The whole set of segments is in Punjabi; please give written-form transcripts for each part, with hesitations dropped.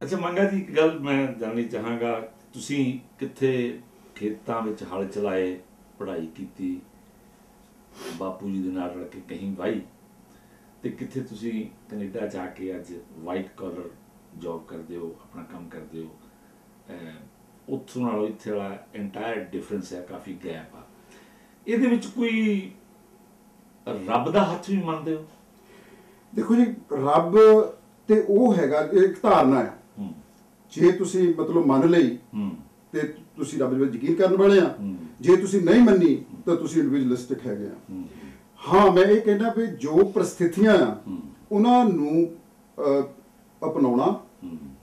अच्छा मंगा जी, एक गल मैं जाननी चाहांगा, तुसी कित्थे खेतां विच हल चलाए, पढ़ाई कीती, बापू जी दे नाल रल के कहीं वाही, ते कित्थे तुसी कनेडा जाके अज वाइट कॉलर जॉब करदे हो, अपना काम करदे हो। उत्थों नालों इत्थे वाला एंटायर डिफरेंस है, काफ़ी गैप आ। इहदे विच कोई रब दा हत्थ भी मनदे हो? देखो जी, रब ते ਉਹ ਹੈਗਾ ਇੱਕ ਧਾਰਨਾ ਆ। ਜੇ ਤੁਸੀਂ ਮਤਲਬ ਮੰਨ ਲਈ ਤੇ ਤੁਸੀਂ ਰੱਬ ਦੇ ਵਿੱਚ ਯਕੀਨ ਕਰਨ ਵਾਲੇ ਆ, ਜੇ ਤੁਸੀਂ ਨਹੀਂ ਮੰਨੀ ਤਾਂ ਤੁਸੀਂ ਇੰਡੀਵਿਜੂਅਲਿਸਟਿਕ ਹੈਗੇ ਆ। ਹਾਂ, ਮੈਂ ਇਹ ਕਹਿੰਦਾ ਵੀ ਜੋ ਪ੍ਰਸਥਿਤੀਆਂ ਆ ਉਹਨਾਂ ਨੂੰ ਅਪਣਾਉਣਾ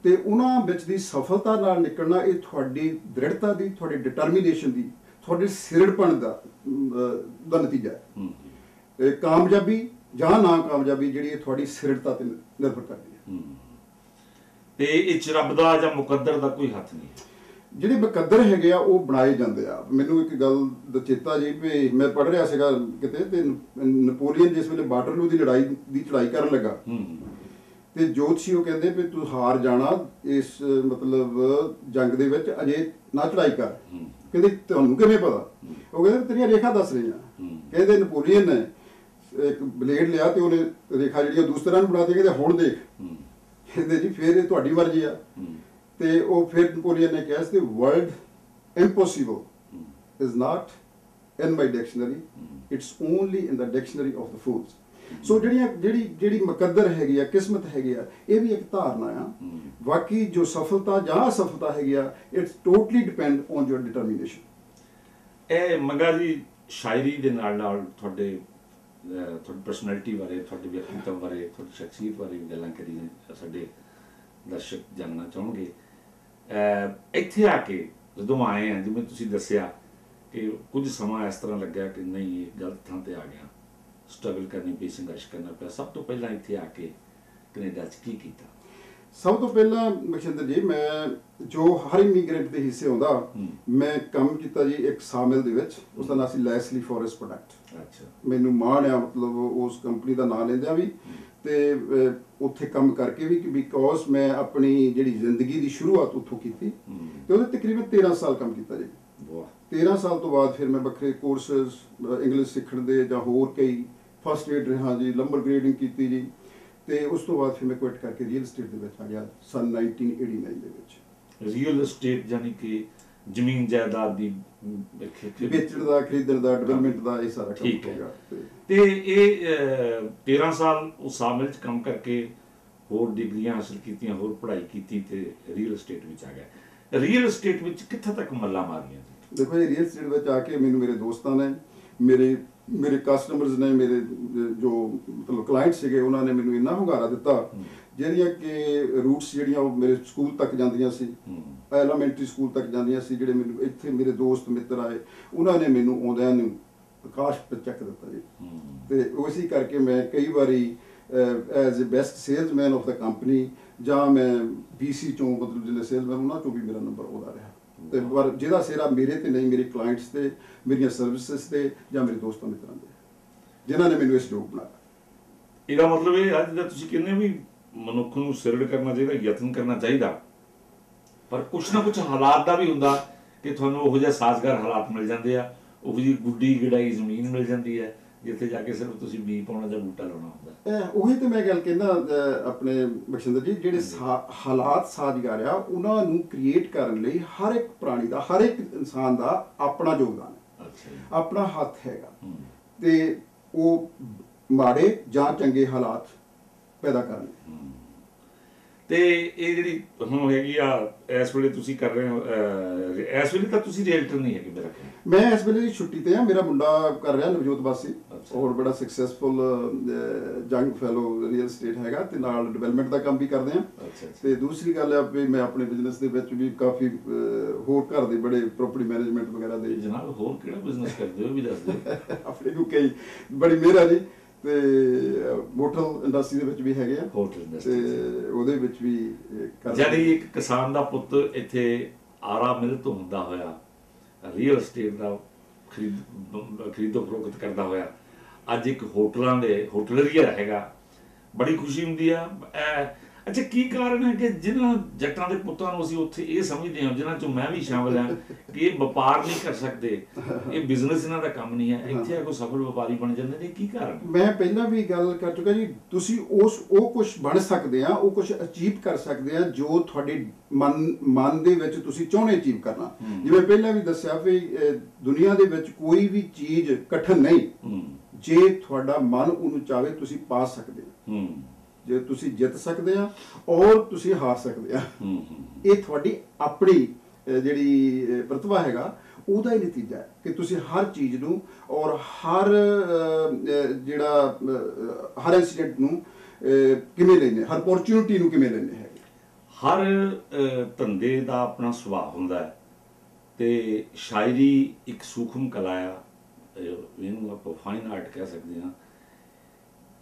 ਤੇ ਉਹਨਾਂ ਵਿੱਚ ਦੀ ਸਫਲਤਾ ਨਾਲ ਨਿਕਲਣਾ, ਇਹ ਤੁਹਾਡੀ ਦ੍ਰਿੜਤਾ ਦੀ, ਤੁਹਾਡੀ ਡਿਟਰਮੀਨੇਸ਼ਨ ਦੀ, ਤੁਹਾਡੇ ਸਿਰੜਪਣ ਦਾ ਨਤੀਜਾ ਹੈ। ਕਾਮਯਾਬੀ ਜਾਂ ਨਾਕਾਮਯਾਬੀ ਜਿਹੜੀ ਤੁਹਾਡੀ ਸਿਰੜਤਾ ਤੇ ਨਿਰਭਰ ਕਰਦੀ ਹੈ। ਤੇ ਇਹ 'ਚ ਰੱਬ ਦਾ ਜਾਂ ਮੁਕੱਦਰ ਦਾ ਕੋਈ ਹੱਥ ਨਹੀਂ ਹੈ? ਜਿਹੜੇ ਮੁਕੱਦਰ ਹੈਗੇ ਆ ਉਹ ਬਣਾਏ ਜਾਂਦੇ ਆ। ਮੈਨੂੰ ਇੱਕ ਗੱਲ ਦਾ ਚੇਤਾ ਜੀ ਵੀ ਮੈਂ ਪੜ੍ਹ ਰਿਹਾ ਸੀਗਾ ਕਿਤੇ, ਤੇ ਨਪੋਲੀਅਨ ਜਿਸ ਵੇਲੇ ਵਾਟਰਲੂ ਦੀ ਲੜਾਈ ਦੀ ਚੜਾਈ ਕਰਨ ਲੱਗਾ ਤੇ ਜੋਤਸ਼ੀ ਉਹ ਕਹਿੰਦੇ ਵੀ ਤੂੰ ਹਾਰ ਜਾਣਾ ਇਸ ਮਤਲਬ ਜੰਗ ਦੇ ਵਿੱਚ, ਅਜੇ ਨਾ ਚੜਾਈ ਕਰ। ਕਹਿੰਦੇ ਤੁਹਾਨੂੰ ਕਿਵੇਂ ਪਤਾ? ਉਹ ਕਹਿੰਦੇ ਤੇਰੀਆਂ ਰੇਖਾ ਦੱਸ ਰਹੀਆਂ। ਕਹਿੰਦੇ ਨਪੋਲੀਅਨ ਨੇ ਇੱਕ ਬਲੇਡ ਲਿਆ ਤੇ ਉਹਨੇ ਰੇਖਾ ਜਿਹੜੀਆਂ ਦੂਸਰਿਆਂ ਨੂੰ ਬਣਾ ਦੇ, ਕਹਿੰਦੇ ਹੁਣ ਦੇਖ। ਕਹਿੰਦੇ ਜੀ ਫਿਰ ਇਹ ਤੁਹਾਡੀ ਮਰਜ਼ੀ ਆ। ਤੇ ਉਹ ਫਿਰ ਨਪੋਲੀਅਨ ਨੇ ਕਿਹਾ ਸੀ word impossible is not in my dictionary, it's only in the dictionary of the fools. So ਜਿਹੜੀ ਮੁਕੱਦਰ ਹੈਗੀ ਆ, ਕਿਸਮਤ ਹੈਗੀ ਆ, ਇਹ ਵੀ ਇੱਕ ਧਾਰਨਾ ਆ। ਬਾਕੀ ਜੋ ਸਫਲਤਾ ਜਾਂ ਅਸਫਲਤਾ ਹੈਗੀ ਆ, it's totally depend on your determination. ਇਹ ਮੰਗਾ ਜੀ, ਸ਼ਾਇਰੀ ਦੇ ਨਾਲ ਨਾਲ ਤੁਹਾਡੀ ਪਰਸਨੈਲਿਟੀ ਬਾਰੇ, ਤੁਹਾਡੇ ਵਿਅਕਤੀਤਵ ਬਾਰੇ, ਤੁਹਾਡੀ ਸ਼ਖਸੀਅਤ ਬਾਰੇ ਵੀ ਗੱਲਾਂ ਕਰੀਏ, ਸਾਡੇ ਦਰਸ਼ਕ ਜਾਣਨਾ ਚਾਹੁੰਗੇ। ਇੱਥੇ ਆ ਕੇ ਜਦੋਂ ਆਏ ਆ, ਜਿਵੇਂ ਤੁਸੀਂ ਦੱਸਿਆ ਕਿ ਕੁਝ ਸਮਾਂ ਇਸ ਤਰ੍ਹਾਂ ਲੱਗਿਆ ਕਿ ਨਹੀਂ ਇਹ ਗਲਤ ਥਾਂ ਤੇ ਆ ਗਿਆ, ਸਟਰਗਲ ਕਰਨੀ ਪਈ, ਸੰਘਰਸ਼ ਕਰਨਾ ਪਿਆ। ਸਭ ਤੋਂ ਪਹਿਲਾਂ ਇੱਥੇ ਆ ਕੇ ਕੈਨੇਡਾ 'ਚ ਕੀ ਕੀਤਾ? ਸਭ ਤੋਂ ਪਹਿਲਾਂ ਮਖਸ਼ਿੰਦਰ ਜੀ, ਮੈਂ ਜੋ ਹਰ ਇਮੀਗ੍ਰੈਂਟ ਦੇ ਹਿੱਸੇ ਆਉਂਦਾ, ਮੈਂ ਕੰਮ ਕੀਤਾ ਜੀ ਇੱਕ ਸਾਮਿਲ ਦੇ ਵਿੱਚ। ਉਸਦਾ ਨਾਂ ਸੀ ਲੈਸਲੀ ਫੋਰੈਸਟ ਪ੍ਰੋਡਕਟ। ਅੱਛਾ, ਮੈਨੂੰ ਮਾਣ ਆ ਮਤਲਬ ਉਸ ਕੰਪਨੀ ਦਾ ਨਾਂ ਲੈਂਦਿਆਂ ਵੀ ਤੇ ਉੱਥੇ ਕੰਮ ਕਰਕੇ ਵੀ, ਕਿ ਬਿਕੋਜ਼ ਮੈਂ ਆਪਣੀ ਜਿਹੜੀ ਜ਼ਿੰਦਗੀ ਦੀ ਸ਼ੁਰੂਆਤ ਉੱਥੋਂ ਕੀਤੀ ਤੇ ਉਹਦੇ ਤਕਰੀਬਨ 13 ਸਾਲ ਕੰਮ ਕੀਤਾ ਜੀ। 13 ਸਾਲ ਤੋਂ ਬਾਅਦ ਫਿਰ ਮੈਂ ਵੱਖਰੇ ਕੋਰਸਿਸ ਇੰਗਲਿਸ਼ ਸਿੱਖਣ ਦੇ ਜਾਂ ਹੋਰ ਕਈ, ਫਸਟ ਏਡ ਰਿਹਾ ਜੀ, ਲੰਬਰ ਗ੍ਰੇਡਿੰਗ ਕੀਤੀ ਜੀ। ਤੇ ਉਸ ਤੋਂ ਬਾਅਦ ਫਿਰ ਮੈਂ ਕੁਇਟ ਕਰਕੇ ਰੀਅਲ ਸਟੇਟ ਦੇ ਵਿੱਚ ਆ ਗਿਆ ਸਨ 1989 ਦੇ ਵਿੱਚ। ਰੀਅਲ ਸਟੇਟ ਯਾਨੀ ਕਿ ਜ਼ਮੀਨ ਜਾਇਦਾਦ ਦੀ ਵੇਚਣ ਦਾ, ਖਰੀਦਣ ਦਾ, ਡਿਵੈਲਪਮੈਂਟ ਦਾ, ਇਹ ਸਾਰਾ ਕੰਮ ਹੋ ਗਿਆ। ਤੇ ਇਹ 13 ਸਾਲ ਉਸ ਸਾਮਿਲ 'ਚ ਕੰਮ ਕਰਕੇ ਹੋਰ ਡਿਗਰੀਆਂ ਹਾਸਲ ਕੀਤੀਆਂ, ਹੋਰ ਪੜ੍ਹਾਈ ਕੀਤੀ ਤੇ ਰੀਅਲ ਸਟੇਟ ਵਿੱਚ ਆ ਗਿਆ। ਰੀਅਲ ਸਟੇਟ ਵਿੱਚ ਕਿੱਥੇ ਤੱਕ ਮੱਲਾਂ ਮਾਰੀਆਂ? ਦੇਖੋ ਇਹ ਰੀਅਲ ਸਟੇਟ ਵਿੱਚ ਆ ਕੇ ਮੈਨੂੰ ਮੇਰੇ ਦੋਸਤਾਂ ਨੇ, ਮੇਰੇ ਕਸਟਮਰਸ ਨੇ, ਮੇਰੇ ਜੋ ਮਤਲਬ ਕਲਾਇੰਟ ਸੀਗੇ, ਉਹਨਾਂ ਨੇ ਮੈਨੂੰ ਇੰਨਾ ਹੁੰਗਾਰਾ ਦਿੱਤਾ, ਜਿਹੜੀਆਂ ਕਿ ਰੂਟਸ ਜਿਹੜੀਆਂ ਉਹ ਮੇਰੇ ਸਕੂਲ ਤੱਕ ਜਾਂਦੀਆਂ ਸੀ, ਐਲੀਮੈਂਟਰੀ ਸਕੂਲ ਤੱਕ ਜਾਂਦੀਆਂ ਸੀ। ਜਿਹੜੇ ਮੈਨੂੰ ਇੱਥੇ ਮੇਰੇ ਦੋਸਤ ਮਿੱਤਰ ਆਏ, ਉਹਨਾਂ ਨੇ ਮੈਨੂੰ ਆਉਂਦਿਆਂ ਨੂੰ ਆਕਾਸ਼ ਪਰ ਚੱਕ ਦਿੱਤਾ ਜੀ। ਤੇ ਉਸੇ ਕਰਕੇ ਮੈਂ ਕਈ ਵਾਰੀ as a best salesman of the company, ਜਾਂ ਮੈਂ BC ਚੋਂ ਮਤਲਬ ਜਿਹੜੇ ਸੇਲਸਮੈਨ ਉਹਨਾਂ ਚੋਂ ਵੀ ਮੇਰਾ ਨੰਬਰ ਆਉਂਦਾ ਰਿਹਾ। ਤੇ ਪਰ ਜਿਹਦਾ ਸਿਹਰਾ ਮੇਰੇ ਤੇ ਨਹੀਂ, ਮੇਰੇ ਕਲਾਇੰਟਸ ਤੇ, ਮੇਰੀਆਂ ਸਰਵਿਸਿਜ਼ ਤੇ, ਜਾਂ ਮੇਰੇ ਦੋਸਤਾਂ ਮਿੱਤਰਾਂ ਦੇ, ਜਿਨ੍ਹਾਂ ਨੇ ਮੈਨੂੰ ਇਸ ਯੋਗ ਬਣਾਇਆ। ਇਹਦਾ ਮਤਲਬ ਇਹ ਅੱਜ ਦਾ ਤੁਸੀਂ ਕਹਿੰਦੇ ਵੀ ਮਨੁੱਖ ਨੂੰ ਸਿਰੜ ਕਰਨਾ ਚਾਹੀਦਾ, ਯਤਨ ਕਰਨਾ ਚਾਹੀਦਾ, ਪਰ ਕੁਛ ਨਾ ਕੁਛ ਹਾਲਾਤ ਦਾ ਵੀ ਹੁੰਦਾ ਕਿ ਤੁਹਾਨੂੰ ਉਹੋ ਜਿਹਾ ਸਾਜ਼ਗਾਰ ਹਾਲਾਤ ਮਿਲ ਜਾਂਦੇ ਆ, ਉਹੋ ਜਿਹੀ ਗੁੱਡੀ ਗਿੜਾਈ ਜ਼ਮੀਨ ਮਿਲ ਜਾਂਦੀ ਹੈ, ਜਿੱਥੇ ਜਾ ਕੇ ਸਿਰਫ ਤੁਸੀਂ ਬੀਜ ਪਾਉਣਾ ਜਾਂ ਬੂਟਾ ਲਾਉਣਾ ਹੁੰਦਾ। ਉਹੀ ਤੇ ਮੈਂ ਗੱਲ ਕਹਿੰਦਾ ਆਪਣੇ ਬਖਸ਼ਿੰਦਰ ਜੀ, ਜਿਹੜੇ ਹਾਲਾਤ ਸਾਜ਼ਗਾਰ ਆ, ਉਹਨਾਂ ਨੂੰ ਕ੍ਰੀਏਟ ਕਰਨ ਲਈ ਹਰ ਇੱਕ ਪ੍ਰਾਣੀ ਦਾ, ਹਰ ਇੱਕ ਇਨਸਾਨ ਦਾ ਆਪਣਾ ਯੋਗਦਾਨ ਹੈ, ਆਪਣਾ ਹੱਥ ਹੈਗਾ। ਤੇ ਉਹ ਮਾੜੇ ਜਾਂ ਚੰਗੇ ਹਾਲਾਤ ਪੈਦਾ ਕਰਨ। ਤੇ ਇਹ ਜਿਹੜੀ ਹੁਣ ਹੈਗੀ ਆ ਇਸ ਵੇਲੇ ਤੁਸੀਂ ਕਰ ਰਹੇ ਹੋ, ਇਸ ਵੇਲੇ ਤਾਂ ਤੁਸੀਂ ਰੀਅਲਟਰ ਨਹੀਂ ਹੈਗੇ ਮੇਰਾ ਖਿਆਲ? ਮੈਂ ਇਸ ਵੇਲੇ ਛੁੱਟੀ ਤੇ ਆ। ਮੇਰਾ ਮੁੰਡਾ ਕਰ ਰਿਹਾ ਨਵਜੋਤ ਬਾਸੀ, ਔਰ ਬੜਾ ਸਕਸੈਸਫੁਲ ਜੰਗ ਫੈਲੋ ਰੀਅਲ ਸਟੇਟ ਹੈਗਾ, ਤੇ ਨਾਲ ਡਿਵੈਲਪਮੈਂਟ ਦਾ ਕੰਮ ਵੀ ਕਰਦੇ ਆ। ਤੇ ਦੂਸਰੀ ਗੱਲ ਹੈ ਵੀ ਮੈਂ ਆਪਣੇ ਬਿਜ਼ਨਸ ਦੇ ਵਿੱਚ ਵੀ ਕਾਫੀ ਹੋਰ ਘਰ ਦੇ ਬੜੇ ਪ੍ਰੋਪਰਟੀ ਮੈਨੇਜਮੈਂਟ ਵਗੈਰਾ ਦੇ। ਜਨਾਬ ਹੋਰ ਕਿਹੜਾ ਬਿਜ਼ਨਸ ਕਰਦੇ ਹੋ ਵੀ ਦੱਸ ਦਿਓ। ਆਪਣੇ ਨੂੰ ਕਈ ਬੜੀ ਮਿਹਰ ਆ ਜੀ। ਤੇ ਹੋਟਲ ਇੰਡਸਟਰੀ ਦੇ ਵਿੱਚ ਵੀ ਹੈਗੇ ਆ, ਹੋਟਲ ਇੰਡਸਟਰੀ ਤੇ ਉਹਦੇ ਵਿੱਚ ਵੀ ਜਿਹੜੀ ਇੱਕ ਕਿਸਾਨ ਦਾ ਪੁੱਤ ਇੱਥੇ ਆਰਾ ਮਿਲ ਤੋਂ ਹੁੰਦਾ ਹੋਇਆ ਰੀਅਲ ਸਟੇਟ ਦਾ ਖਰੀਦੋ ਫਰੋਖਤ ਕਰਦਾ ਹੋਇਆ ਅੱਜ ਇੱਕ ਹੋਟਲਾਂ ਦੇ ਹੋਟਲਰੀਆ ਹੈਗਾ, ਬੜੀ ਖੁਸ਼ੀ ਹੁੰਦੀ ਆ। ਅੱਛਾ, ਕੀ ਕਾਰਨ ਹੈ ਕਿ ਜਿਨ੍ਹਾਂ ਜੱਟਾਂ ਦੇ ਪੁੱਤਾਂ ਨੂੰ ਅਸੀਂ ਉੱਥੇ ਇਹ ਸਮਝਦੇ ਹਾਂ, ਜਿਨ੍ਹਾਂ ਚੋਂ ਮੈਂ ਵੀ ਸ਼ਾਮਲ ਹਾਂ, ਕਿ ਇਹ ਵਪਾਰ ਨਹੀਂ ਕਰ ਸਕਦੇ, ਇਹ ਬਿਜ਼ਨਸ ਇਹਨਾਂ ਦਾ ਕੰਮ ਨਹੀਂ ਹੈ, ਇੱਥੇ ਆ ਕੋਈ ਸਫਲ ਵਪਾਰੀ ਬਣ ਜਾਂਦੇ ਨੇ? ਕੀ ਕਾਰਨ? ਮੈਂ ਪਹਿਲਾਂ ਵੀ ਗੱਲ ਕਰ ਚੁੱਕਾ ਜੀ, ਤੁਸੀਂ ਉਹ ਕੁਝ ਬਣ ਸਕਦੇ ਆ, ਉਹ ਕੁਝ ਅਚੀਵ ਕਰ ਸਕਦੇ ਆ ਜੋ ਤੁਹਾਡੇ ਮਨ ਦੇ ਵਿੱਚ ਤੁਸੀਂ ਚਾਹੁੰਦੇ ਅਚੀਵ ਕਰਨਾ। ਜਿਵੇਂ ਪਹਿਲਾਂ ਵੀ ਦੱਸਿਆ ਵੀ ਦੁਨੀਆ ਦੇ ਵਿੱਚ ਕੋਈ ਵੀ ਚੀਜ਼ ਕਠਿਨ ਨਹੀਂ, ਜੇ ਤੁਹਾਡਾ ਮਨ ਉਹਨੂੰ ਚਾਹੇ ਤੁਸੀਂ ਪਾ ਸਕਦੇ ਹੋ। ਜੇ ਤੁਸੀਂ ਜਿੱਤ ਸਕਦੇ ਆ ਔਰ ਤੁਸੀਂ ਹਾਰ ਸਕਦੇ ਆ, ਇਹ ਤੁਹਾਡੀ ਆਪਣੀ ਜਿਹੜੀ ਪ੍ਰਤਿਭਾ ਹੈਗਾ ਉਹਦਾ ਹੀ ਨਤੀਜਾ ਹੈ ਕਿ ਤੁਸੀਂ ਹਰ ਚੀਜ਼ ਨੂੰ ਔਰ ਹਰ ਇੰਸੀਡੈਂਟ ਨੂੰ ਕਿਵੇਂ ਲੈਂਦੇ, ਹਰ ਅਪੋਰਚੁਨਿਟੀ ਨੂੰ ਕਿਵੇਂ ਲੈਂਦੇ ਹੈਗੇ। ਹਰ ਧੰਦੇ ਦਾ ਆਪਣਾ ਸੁਭਾਅ ਹੁੰਦਾ ਹੈ ਤੇ ਸ਼ਾਇਰੀ ਇੱਕ ਸੂਖਮ ਕਲਾ ਆ, ਇਹਨੂੰ ਆਪਾਂ ਫਾਈਨ ਆਰਟ ਕਹਿ ਸਕਦੇ ਹਾਂ।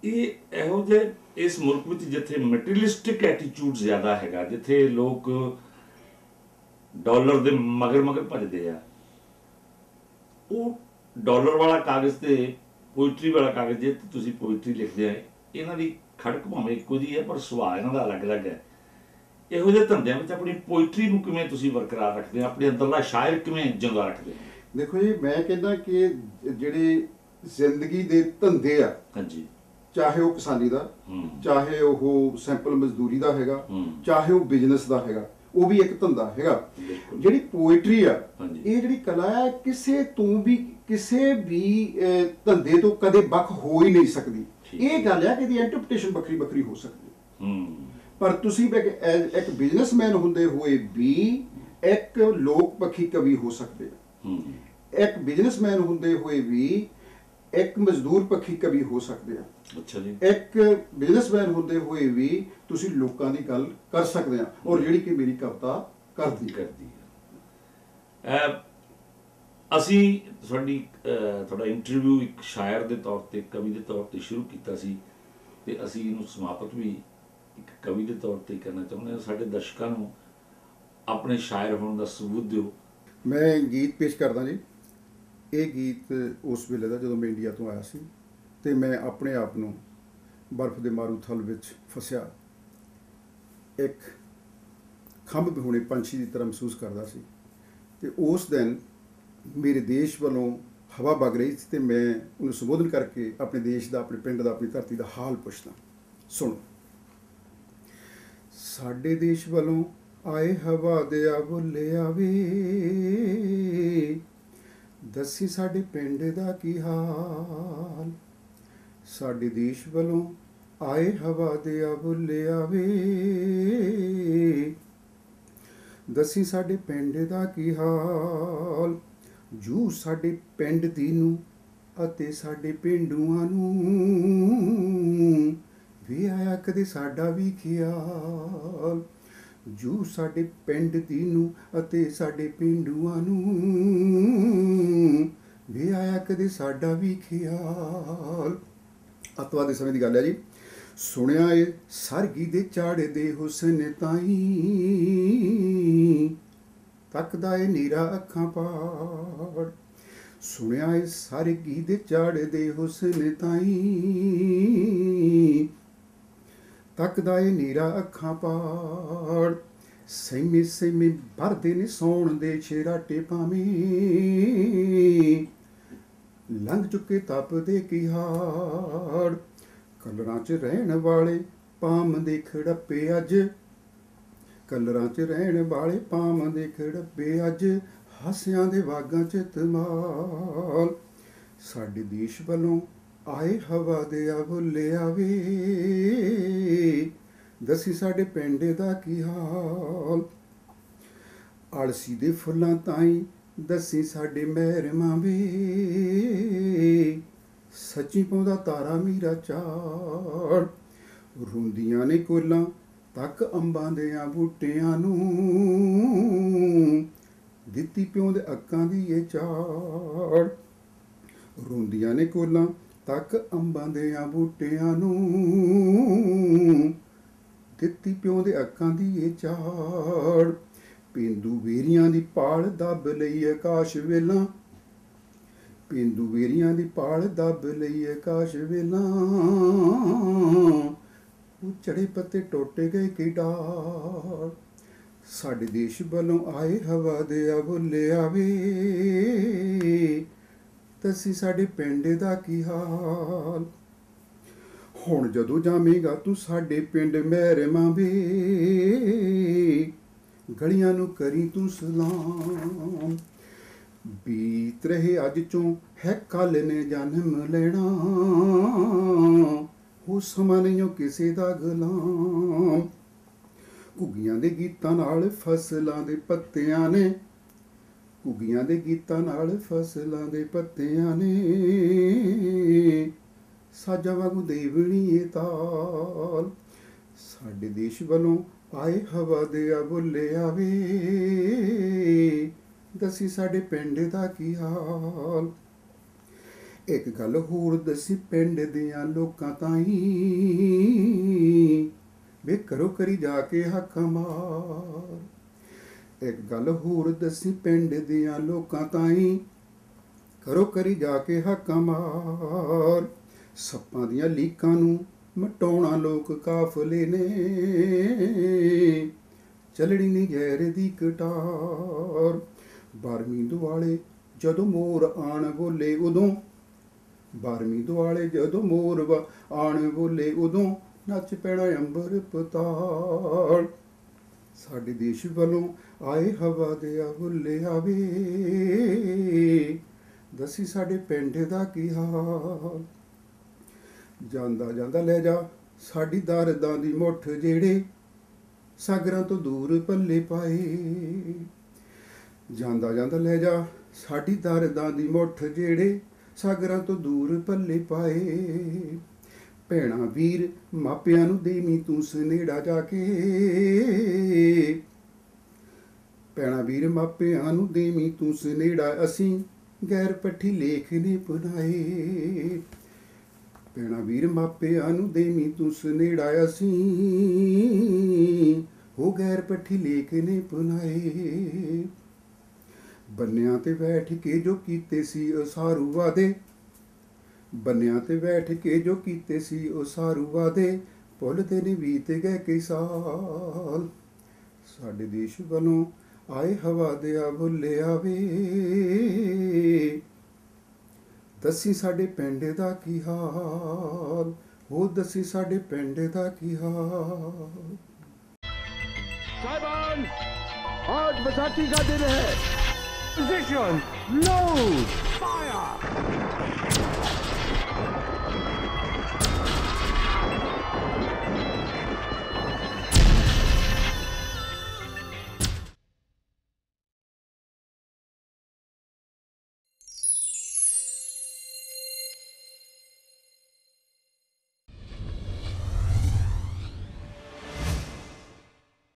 ਇਹ ਇਹੋ ਜਿਹੇ ਇਸ ਮੁਲਕ ਵਿੱਚ ਜਿੱਥੇ ਮਟੀਰੀਅਲਿਸਟਿਕ ਐਟੀਟਿਊਡ ਜ਼ਿਆਦਾ ਹੈਗਾ, ਜਿੱਥੇ ਲੋਕ ਡਾਲਰ ਦੇ ਮਗਰ ਭੱਜਦੇ ਆ, ਉਹ ਡਾਲਰ ਵਾਲਾ ਕਾਗਜ਼ ਤੇ ਪੋਇਟਰੀ ਵਾਲਾ ਕਾਗਜ਼, ਜੇ ਤੁਸੀਂ ਪੋਇਟਰੀ ਲਿਖਦੇ ਆ, ਇਹਨਾਂ ਦੀ ਖੜਕ ਭਾਵੇਂ ਇੱਕੋ ਜਿਹੀ ਹੈ ਪਰ ਸੁਭਾਅ ਇਹਨਾਂ ਦਾ ਅਲੱਗ-ਅਲੱਗ ਹੈ। ਇਹੋ ਜਿਹੇ ਧੰਦਿਆਂ ਵਿੱਚ ਆਪਣੀ ਪੋਇਟਰੀ ਨੂੰ ਕਿਵੇਂ ਤੁਸੀਂ ਬਰਕਰਾਰ ਰੱਖਦੇ ਹੋ, ਆਪਣੇ ਅੰਦਰਲਾ ਸ਼ਾਇਰ ਕਿਵੇਂ ਜਿਉਂਦਾ ਰੱਖਦੇ ਹੋ? ਦੇਖੋ ਜੀ, ਮੈਂ ਕਹਿੰਦਾ ਕਿ ਜਿਹੜੇ ਜ਼ਿੰਦਗੀ ਦੇ ਧੰਦੇ ਆ, ਹਾਂਜੀ, ਚਾਹੇ ਉਹ ਕਿਸਾਨੀ ਦਾ, ਚਾਹੇ ਉਹ ਸਿੰਪਲ ਮਜ਼ਦੂਰੀ ਦਾ ਹੈਗਾ, ਚਾਹੇ ਉਹ ਬਿਜ਼ਨਸ ਦਾ ਹੈਗਾ, ਉਹ ਵੀ ਇੱਕ ਧੰਦਾ ਹੈਗਾ। ਜਿਹੜੀ ਪੋਇਟਰੀ ਆ, ਇਹ ਜਿਹੜੀ ਕਲਾ ਹੈ, ਕਿਸੇ ਵੀ ਧੰਦੇ ਤੋਂ ਕਦੇ ਵੱਖ ਹੋ ਹੀ ਨਹੀਂ ਸਕਦੀ। ਇਹ ਗੱਲ ਹੈ ਕਿ ਇਹਦੀ ਇੰਟਰਪ੍ਰੀਟੇਸ਼ਨ ਵੱਖਰੀ ਹੋ ਸਕਦੀ, ਪਰ ਤੁਸੀਂ ਇੱਕ ਬਿਜ਼ਨਸਮੈਨ ਹੁੰਦੇ ਹੋਏ ਵੀ ਇੱਕ ਲੋਕ ਪੱਖੀ ਕਵੀ ਹੋ ਸਕਦੇ ਆ, ਇੱਕ ਬਿਜ਼ਨਸਮੈਨ ਹੁੰਦੇ ਹੋਏ ਵੀ ਇੱਕ ਮਜ਼ਦੂਰ ਪੱਖੀ ਕਵੀ ਹੋ ਸਕਦੇ ਆ। ਅੱਛਾ ਜੀ। ਇੱਕ ਬਿਜ਼ਨਸਮੈਨ ਹੁੰਦੇ ਹੋਏ ਵੀ ਤੁਸੀਂ ਲੋਕਾਂ ਦੀ ਗੱਲ ਕਰ ਸਕਦੇ ਆ, ਔਰ ਜਿਹੜੀ ਕਿ ਮੇਰੀ ਕਵਿਤਾ ਕਰਦੀ ਹੈ। ਅਸੀਂ ਤੁਹਾਡਾ ਇੰਟਰਵਿਊ ਇੱਕ ਸ਼ਾਇਰ ਦੇ ਤੌਰ ਤੇ, ਕਵੀ ਦੇ ਤੌਰ ਤੇ ਸ਼ੁਰੂ ਕੀਤਾ ਸੀ ਤੇ ਅਸੀਂ ਇਹਨੂੰ ਸਮਾਪਤ ਵੀ ਇੱਕ ਕਵੀ ਦੇ ਤੌਰ ਤੇ ਕਰਨਾ ਚਾਹੁੰਦੇ ਹਾਂ। ਸਾਡੇ ਦਰਸ਼ਕਾਂ ਨੂੰ ਆਪਣੇ ਸ਼ਾਇਰ ਹੋਣ ਦਾ ਸਬੂਤ ਦਿਓ। ਮੈਂ ਗੀਤ ਪੇਸ਼ ਕਰਦਾ ਜੀ। ਇਹ ਗੀਤ ਉਸ ਵੇਲੇ ਦਾ ਜਦੋਂ ਮੈਂ ਇੰਡੀਆ ਤੋਂ ਆਇਆ ਸੀ ਤੇ ਮੈਂ ਆਪਣੇ ਆਪ ਨੂੰ ਬਰਫ਼ ਦੇ ਮਾਰੂਥਲ ਵਿੱਚ ਫਸਿਆ ਇੱਕ ਖੰਭ ਵਿਹੂਣੇ ਪੰਛੀ ਦੀ ਤਰ੍ਹਾਂ ਮਹਿਸੂਸ ਕਰਦਾ ਸੀ। ਤੇ ਉਸ ਦਿਨ ਮੇਰੇ ਦੇਸ਼ ਵੱਲੋਂ ਹਵਾ ਵਗ ਰਹੀ ਸੀ ਤੇ ਮੈਂ ਉਹਨੂੰ ਸੰਬੋਧਨ ਕਰਕੇ ਆਪਣੇ ਦੇਸ਼ ਦਾ, ਆਪਣੇ ਪਿੰਡ ਦਾ, ਆਪਣੀ ਧਰਤੀ ਦਾ ਹਾਲ ਪੁੱਛਦਾ। ਸੁਣੋ। ਸਾਡੇ ਦੇਸ਼ ਵੱਲੋਂ ਆਏ ਹਵਾ ਦੇ ਆ ਬੁੱਲਿਆ ਵੇ, ਦੱਸੀ ਸਾਡੇ ਪਿੰਡ ਦਾ ਕੀ ਹਾਲ। ਸਾਡੇ ਦੇਸ਼ ਵੱਲੋਂ ਆਏ ਹਵਾ ਦੇ ਆ ਬੁੱਲਿਆ ਵੇ, ਦੱਸੀ ਸਾਡੇ ਪਿੰਡ ਦਾ ਕੀ ਹਾਲ। ਜੂ ਸਾਡੇ ਪਿੰਡ ਦੀ ਨੂੰ ਅਤੇ ਸਾਡੇ ਪਿੰਡੂਆਂ ਨੂੰ ਵੀ ਆਇਆ ਕਦੇ ਸਾਡਾ ਵੀ ਖਿਆਲ। ਜੂ ਸਾਡੇ ਪਿੰਡ ਦੀ ਨੂੰ ਅਤੇ ਸਾਡੇ ਪਿੰਡੂਆਂ ਨੂੰ ਵੀ ਆਇਆ ਕਦੇ ਸਾਡਾ ਵੀ ਖਿਆਲ। ਅੱਤਵਾਦੀ ਸਮੇਂ ਦੀ ਗੱਲ ਹੈ ਜੀ। ਸੁਣਿਆ ਏ ਸਰਗੀ ਦੇ ਚਾੜਦੇ ਹੁਸਨ ਤਾਈ, ਤੱਕਦਾ ਏ ਨੀਰਾ ਅੱਖਾਂ ਪਾੜ। ਸੁਣਿਆ ਏ ਸਰਗੀ ਦੇ ਚਾੜਦੇ ਹੁਸਨ ਤਾਈ, ਤੱਕਦਾ ਏ ਨੀਰਾ ਅੱਖਾਂ ਪਾੜ। ਸੈਮੇ ਸੈਮੇ ਭਰਦੇ ਨੇ ਸੌਣ ਦੇ ਛੇਰਾਟੇ ਭਾਵੇਂ, ਲੰਘ ਚੁੱਕੇ ਤਪਦੇ ਕੀ ਹਾੜ। ਕਲਰਾਂ 'ਚ ਰਹਿਣ ਵਾਲੇ ਪਾਮ ਦੇ ਖੜੱਪੇ ਅੱਜ, ਕਲਰਾਂ 'ਚ ਰਹਿਣ ਵਾਲੇ ਪਾਮ ਦੇ ਖੜੱਪੇ ਅੱਜ, ਹਾਸਿਆਂ ਦੇ ਵਾਗਾਂ 'ਚ ਧਮਾਲ। ਸਾਡੇ ਦੇਸ਼ ਵੱਲੋਂ ਆਏ ਹਵਾ ਦੇ ਆ ਬੁੱਲਿਆ ਵੇ, ਦੱਸੀ ਸਾਡੇ ਪਿੰਡ ਦਾ ਕੀ ਹਾਲ। ਆਲਸੀ ਦੇ ਫੁੱਲਾਂ ਤਾਈਂ ਦੱਸੀ ਸਾਡੇ ਮਹਿਰਮਾਂ ਵੇ, ਸੱਚੀ ਪਾਉਂਦਾ ਤਾਰਾ ਮੀਰਾ ਝਾੜ। ਰੋਂਦੀਆਂ ਨੇ ਕੋਲਾਂ ਤੱਕ ਅੰਬਾਂ ਦਿਆਂ ਬੂਟਿਆਂ ਨੂੰ, ਦਿੱਤੀ ਪਿਓ ਦੇ ਅੱਕਾਂ ਦੀ ਇਹ ਝਾੜ। ਰੋਂਦੀਆਂ ਨੇ ਕੋਲਾਂ ਤੱਕ ਅੰਬਾਂ ਦਿਆਂ ਬੂਟਿਆਂ ਨੂੰ, ਦਿੱਤੀ ਪਿਓ ਦੇ ਅੱਖਾਂ ਦੀ ਇਹ ਝਾੜ। ਪੇਂਦੂ ਵੇਰੀਆਂ ਦੀ ਪਾਲ ਦੱਬ ਲਈ ਆਕਾਸ਼ ਵੇਲਾਂ, ਪੇਂਦੂ ਵੇਰੀਆਂ ਦੀ ਪਾਲ ਦੱਬ ਲਈ ਆਕਾਸ਼ ਵੇਲਾ, ਉਹ ਚੜੇ ਪੱਤੇ ਟੁੱਟ ਗਏ ਕੀ ਡਾਲ। ਸਾਡੇ ਦੇਸ਼ ਵੱਲੋਂ ਆਏ ਹਵਾ ਦੇ ਆ ਬੁੱਲੇ ਆਵੇ, ਦੱਸੀ ਸਾਡੇ ਪਿੰਡ ਦਾ ਕੀ ਹਾਲ। ਹੁਣ ਜਦੋਂ ਜਾਵੇਂਗਾ ਤੂੰ ਸਾਡੇ ਪਿੰਡ ਮਹਿਰਮਾਂ ਵੇ, ਗਲੀਆਂ ਨੂੰ ਕਰੀ ਤੂੰ ਸਲਾਮ। ਬੀਤ ਰਹੇ ਅੱਜ ਚੋਂ ਹੈ ਕੱਲ ਨੇ ਜਨਮ ਲੈਣਾ, ਉਹ ਸਮਾਂ ਨਹੀਂ ਉਹ ਕਿਸੇ ਦਾ ਗੁਲਾਮ। ਘੁੱਗੀਆਂ ਦੇ ਗੀਤਾਂ ਨਾਲ ਫਸਲਾਂ ਦੇ ਪੱਤਿਆਂ ਨੇ, ਘੁੱਗੀਆਂ ਦੇ ਗੀਤਾਂ ਨਾਲ ਫਸਲਾਂ ਦੇ ਪੱਤਿਆਂ ਨੇ, ਸਾਜਾਂ ਵਾਂਗੂ ਦੇਵਣੀ ਏ ਤਾਲ। ਸਾਡੇ ਦੇਸ਼ ਵੱਲੋਂ ਆਏ ਹਵਾ ਦੇ ਆ ਬੁੱਲੇ ਆਵੇ, ਦੱਸੀ ਸਾਡੇ ਪਿੰਡ ਦਾ ਕੀ ਹਾਲ। ਇੱਕ ਗੱਲ ਹੋਰ ਦੱਸੀ ਪਿੰਡ ਦਿਆਂ ਲੋਕਾਂ ਤਾਈਂ, ਵੇ ਕਰੋ ਕਰੀ ਜਾ ਕੇ ਹੱਕ ਮਾਰ। ਇੱਕ ਗੱਲ ਹੋਰ ਦੱਸੀ ਪਿੰਡ ਦਿਆਂ ਲੋਕਾਂ ਤਾਈਂ, ਕਰੋ ਕਰੀ ਜਾ ਕੇ ਹੱਕ ਮਾਰ। ਸੱਪਾਂ ਦੀਆਂ ਲੀਕਾਂ ਨੂੰ ਮਟਾਉਣਾ ਲੋਕ ਕਾਫਲੇ ਨੇ, ਚੱਲਣੀ ਨਹੀਂ ਜ਼ਹਿਰ ਦੀ ਕਟਾਰ। 12ਵੀਂ ਦੁਆਲੇ ਜਦੋਂ ਮੋਰ ਆਣ ਬੋਲੇ ਉਦੋਂ, 12ਵੀਂ ਦੁਆਲੇ ਜਦੋਂ ਮੋਰ ਆਣ ਬੋਲੇ ਉਦੋਂ, ਨੱਚ ਪੈਣਾ ਅੰਬਰ ਪਤਾਲ। ਸਾਡੇ ਦੇਸ਼ ਵੱਲੋਂ ਆਏ ਹਵਾ ਦੇ ਆ ਬੁੱਲੇ ਆਵੇ, ਦੱਸੀ ਸਾਡੇ ਪਿੰਡ ਦਾ ਕੀ ਹਾਲ। ਜਾਂਦਾ ਜਾਂਦਾ ਲੈ ਜਾ ਸਾਡੀ ਦਰਦਾਂ ਦੀ ਮੁੱਠ, ਜਿਹੜੇ ਸਾਗਰਾਂ ਤੋਂ ਦੂਰ ਪੱਲੇ ਪਾਏ। ਜਾਂਦਾ ਜਾਂਦਾ ਲੈ ਜਾ ਸਾਡੀ ਦਰਦਾਂ ਦੀ ਮੁੱਠ, ਜਿਹੜੇ ਸਾਗਰਾਂ ਤੋਂ ਦੂਰ ਪੱਲੇ ਪਾਏ। ਭੈਣਾਂ ਵੀਰ ਮਾਪਿਆਂ ਨੂੰ ਦੇਵੀਂ ਤੂੰ ਸਨੇੜਾ ਜਾ ਕੇ, ਭੈਣਾਂ ਵੀਰ ਮਾਪਿਆਂ ਨੂੰ ਦੇਵੀਂ ਤੂੰ ਸਨੇੜਾ, ਅਸੀਂ ਗੈਰ ਪੱਠੀ ਲੇਖ ਨੇ ਬਣਾਏ। ਭੈਣਾਂ ਵੀਰ ਮਾਪਿਆਂ ਨੂੰ ਦੇਵੀਂ ਤੂੰ ਸਨੇੜਾ, ਅਸੀਂ ਹੋ ਗੈਰ ਪੱਠੀ ਲੇਖ ਨੇ ਬਣਾਏ। ਬੰਨਿਆਂ ਤੇ ਬੈਠ ਕੇ ਜੋ ਕੀਤੇ ਸੀ ਉਹ ਸਾਰੂ ਵਾਦੇ, ਬੰਨਿਆਂ ਤੇ ਬੈਠ ਕੇ ਜੋ ਕੀਤੇ ਸੀ ਉਹ ਸਾਰੂ ਵਾਦੇ, ਭੁੱਲਦੇ ਨੇ ਬੀਤ ਗਏ ਕਈ ਸਾਲ। ਸਾਡੇ ਦੇਸ਼ ਵੱਲੋਂ ਆਏ ਹਵਾ ਦੇ ਆ ਬੁੱਲੇ ਆਵੇ, ਦੱਸੀ ਸਾਡੇ ਪਿੰਡ ਦਾ ਕੀ ਹਾਲ। ਉਹ ਦੱਸੀ ਸਾਡੇ ਪਿੰਡ ਦਾ ਕੀ ਹਾਲ। साहिबान, आज बैसाखी का दिन है। Position, load.